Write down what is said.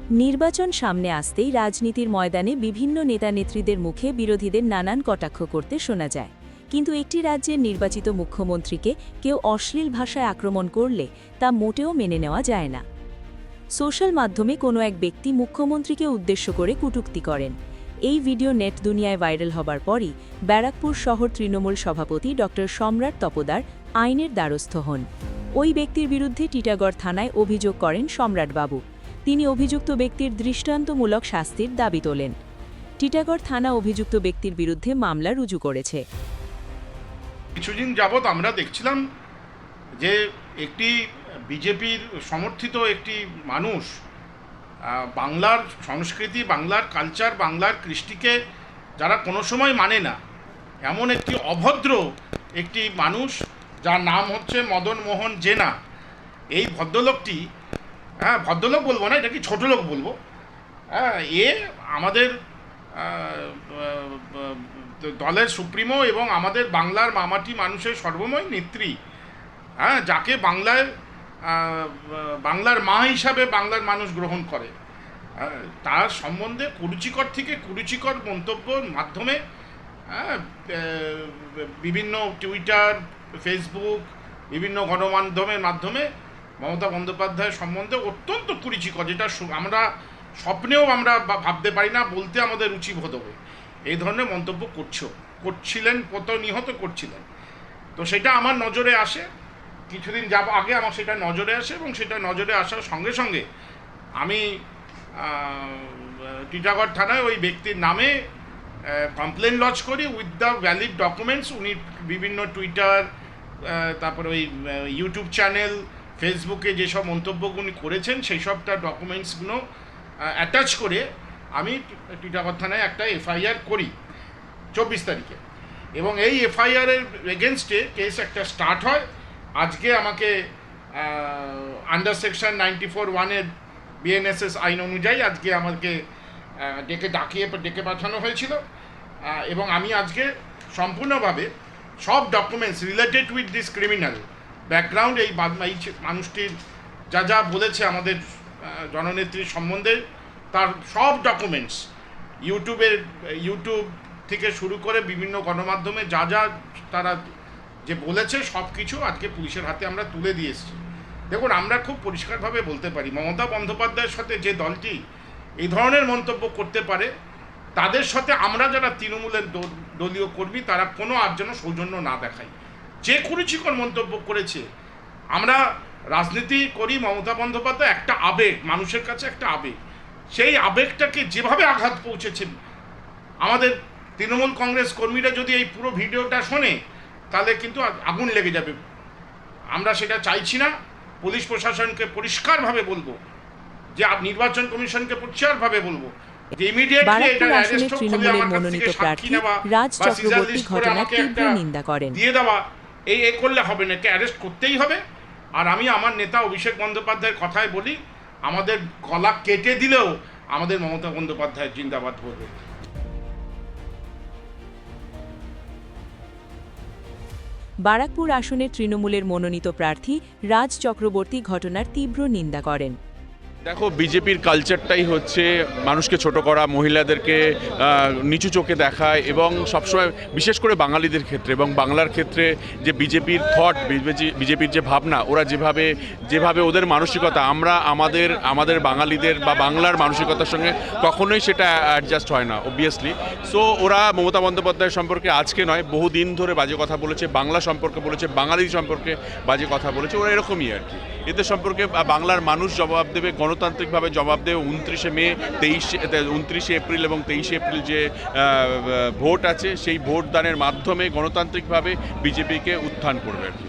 নির্বাচন সামনে আসতেই রাজনীতির ময়দানে বিভিন্ন নেতানেত্রীদের মুখে বিরোধীদের নানান কটাক্ষ করতে শোনা যায়। কিন্তু একটি রাজ্যের নির্বাচিত মুখ্যমন্ত্রীকে কেউ অশ্লীল ভাষায় আক্রমণ করলে তা মোটেও মেনে নেওয়া যায় না। সোশ্যাল মাধ্যমে কোনো এক ব্যক্তি মুখ্যমন্ত্রীকে উদ্দেশ্য করে কটূক্তি করেন। এই ভিডিও নেট দুনিয়ায় ভাইরাল হবার পরই ব্যারাকপুর শহর তৃণমূল সভাপতি ড সম্রাট তপোদার আইনের দ্বারস্থ হন। ওই ব্যক্তির বিরুদ্ধে টিটাগড় থানায় অভিযোগ করেন সম্রাটবাবু। তিনি অভিযুক্ত ব্যক্তির দৃষ্টান্তমূলক শাস্তির দাবি তোলেন। টিটাগড় থানা অভিযুক্ত ব্যক্তির বিরুদ্ধে মামলা রুজু করেছে। কিছুদিন যাবৎ আমরা দেখছিলাম যে একটি বিজেপির সমর্থিত একটি মানুষ বাংলার সংস্কৃতি, বাংলার কালচার, বাংলার কৃষ্টিকে যারা কোনো সময় মানে না, এমন একটি অভদ্র একটি মানুষ যার নাম হচ্ছে মদন মোহন জেনা। এই ভদ্রলোকটি, ভদ্রলোক বলবো না, এটা কি ছোট লোক বলবো, এ আমাদের দলের সুপ্রিমো এবং আমাদের বাংলার মামাটি মানুষের সর্বময় নেত্রী, যাকে বাংলার মা হিসাবে বাংলার মানুষ গ্রহণ করে, তার সম্বন্ধে কুরুচিকর থেকে কুরুচিকর মন্তব্যর মাধ্যমে বিভিন্ন টুইটার, ফেসবুক, বিভিন্ন গণমাধ্যমের মাধ্যমে মমতা বন্দ্যোপাধ্যায়ের সম্বন্ধে অত্যন্ত কুরুচিকর, যেটা আমরা ভাবতে পারি না, বলতে আমাদের রুচিবোধ হবে, এই ধরনের মন্তব্য করছিলেন, প্রতিনিয়ত করছিলেন। তো সেটা আমার নজরে আসে, কিছুদিন আগে আমার সেটা নজরে আসে, এবং সেটা নজরে আসার সঙ্গে সঙ্গে আমি টিটাগড় থানায় ওই ব্যক্তির নামে কমপ্লেন লজ করি উইথ দ্য ভ্যালিড ডকুমেন্টস। উনি বিভিন্ন টুইটার, তারপরে ওই ইউটিউব চ্যানেল, ফেসবুকে যেসব মন্তব্যগুলি করেছেন সেই সবটা ডকুমেন্টসগুলো অ্যাটাচ করে আমি টিটাগড় থানায় একটা এফআইআর করি 24 তারিখে, এবং এই এফআইআরের এগেনস্টে কেস একটা স্টার্ট হয়। আজকে আমাকে আন্ডার সেকশন 94(1) বিএনএসএস আইন অনুযায়ী আজকে আমাকে ডেকে পাঠানো হয়েছিল, এবং আমি আজকে সম্পূর্ণভাবে সব documents related with this criminal background, এই মানুষটির যা যা বলেছে আমাদের জননেত্রীর সম্বন্ধে, তার সব ডকুমেন্টস ইউটিউব থেকে শুরু করে বিভিন্ন গণমাধ্যমে যা যা তারা যে বলেছে সব কিছু আজকে পুলিশের হাতে আমরা তুলে দিয়ে এসেছি। দেখুন, আমরা খুব পরিষ্কারভাবে বলতে পারি, মমতা বন্দ্যোপাধ্যায়ের সাথে যে দলটি এই ধরনের মন্তব্য করতে পারে, তাদের সাথে আমরা যারা তৃণমূলের দলীয় কর্মী তারা কোনো আর যেন সৌজন্য না দেখাই। যে কুরুচিকর মন্তব্য করেছে, আমরা রাজনীতি করি, মমতা বন্দ্যোপাধ্যায় একটা আবেগ, মানুষের কাছে একটা আবেগ, সেই আবেগটাকে যেভাবে আঘাত পৌঁছেছে, আমাদের তৃণমূল কংগ্রেস কর্মীরা যদি এই পুরো ভিডিওটা শোনে তাহলে কিন্তু আগুন লেগে যাবে। আমরা সেটা চাইছি না। পুলিশ প্রশাসনকে পরিষ্কারভাবে বলবো, যে নির্বাচন কমিশনকে পরিষ্কারভাবে বলবো যে ইমিডিয়েটলি এটা অ্যারেস্ট করে আমার কাছ থেকে সাক্ষী নেওয়া, রাজ চক্রবর্তী ঘটনার তীব্র নিন্দা করেন। দিয়ে দেওয়া, এই করলে হবে না, একে অ্যারেস্ট করতেই হবে। আর আমি আমার নেতা অভিষেক বন্দ্যোপাধ্যায়ের কথায় বলি, আমাদের গলা কেটে দিলেও আমাদের মমতা বন্দ্যোপাধ্যায় জিন্দাবাদ বলবে। বারাকপুর আসনের তৃণমূলের মনোনীত প্রার্থী রাজ চক্রবর্তী ঘটনার তীব্র নিন্দা করেন। দেখো, বিজেপির কালচারটাই হচ্ছে মানুষকে ছোট করা, মহিলাদেরকে নিচু চোখে দেখায়, এবং সবসময় বিশেষ করে বাঙালিদের ক্ষেত্রে এবং বাংলার ক্ষেত্রে যে বিজেপির থট, বিজেপির যে ভাবনা, ওরা যেভাবে ওদের মানসিকতা, আমরা আমাদের বাঙালিদের বা বাংলার মানসিকতার সঙ্গে কখনোই সেটা অ্যাডজাস্ট হয় না অবভিয়াসলি। সো ওরা মমতা বন্দ্যোপাধ্যায় সম্পর্কে আজকে নয়, বহুদিন ধরে বাজে কথা বলেছে, বাংলা সম্পর্কে বলেছে, বাঙালি সম্পর্কে বাজে কথা বলেছে। ওরা এরকমই আর কি। এদের সম্পর্কে বাংলার মানুষ জবাব দেবে, গণতান্ত্রিকভাবে জবাব দেবে। 29 এপ্রিল এবং 23 এপ্রিল যে ভোট আছে, সেই ভোট দানের মাধ্যমে গণতান্ত্রিকভাবে বিজেপিকে উত্থান করবে আর কি।